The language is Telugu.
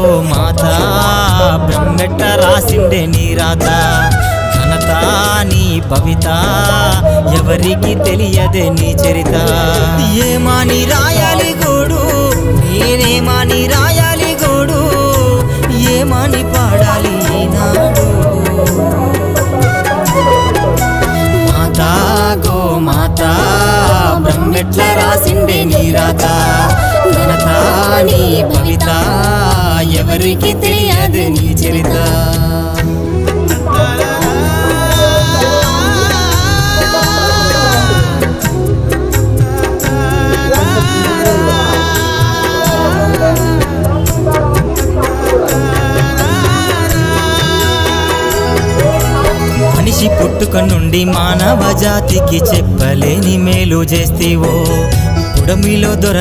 గోమాత బ్రహ్మెట్ట రాసిండే నీ రాత ఘనత నీ భవిత ఎవరికి తెలియదే నీ చరిత ఏమని రాయాలి గోడు నేనేమని రాయాలి గోడు ఏమని పాడాలి ఈనాడు మాతా గోమాత బ్రహ్మెట్ల రాసిండే నీ రాత ఘనత నీ భవిత ఎవరికి తెలియదే నీ చరిత మనిషి పుట్టుక నుండి మానవ జాతికి చెప్పలేని మేలు చేస్తేవో పుడమిలో దొర